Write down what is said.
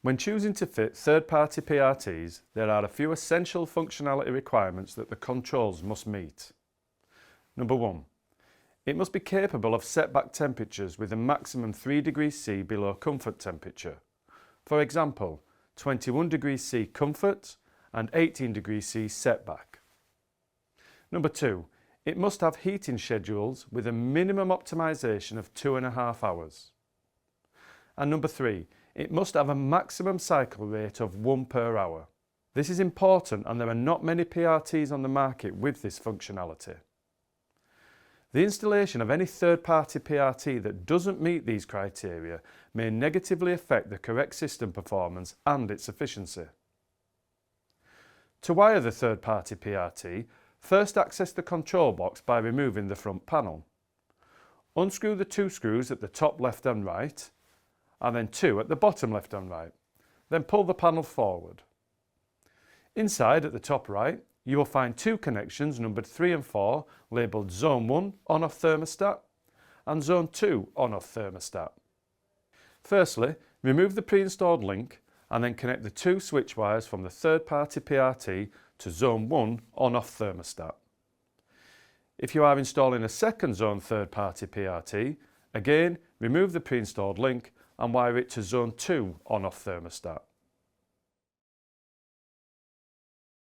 When choosing to fit third-party PRTs, there are a few essential functionality requirements that the controls must meet. Number 1. It must be capable of setback temperatures with a maximum 3 degrees C below comfort temperature. For example, 21 degrees C comfort and 18 degrees C setback. Number 2. It must have heating schedules with a minimum optimization of 2.5 hours. And number 3. It must have a maximum cycle rate of 1 per hour. This is important, and there are not many PRTs on the market with this functionality. The installation of any third-party PRT that doesn't meet these criteria may negatively affect the correct system performance and its efficiency. To wire the third-party PRT, first access the control box by removing the front panel. Unscrew the 2 screws at the top left and right, and then 2 at the bottom left and right. Then pull the panel forward. Inside at the top right, you will find 2 connections numbered 3 and 4 labelled Zone 1 on-off thermostat and Zone 2 on-off thermostat. Firstly, remove the pre-installed link and then connect the 2 switch wires from the third-party PRT to Zone 1 on-off thermostat. If you are installing a second Zone third-party PRT, again remove the pre-installed link and wire it to Zone 2 on-off thermostat.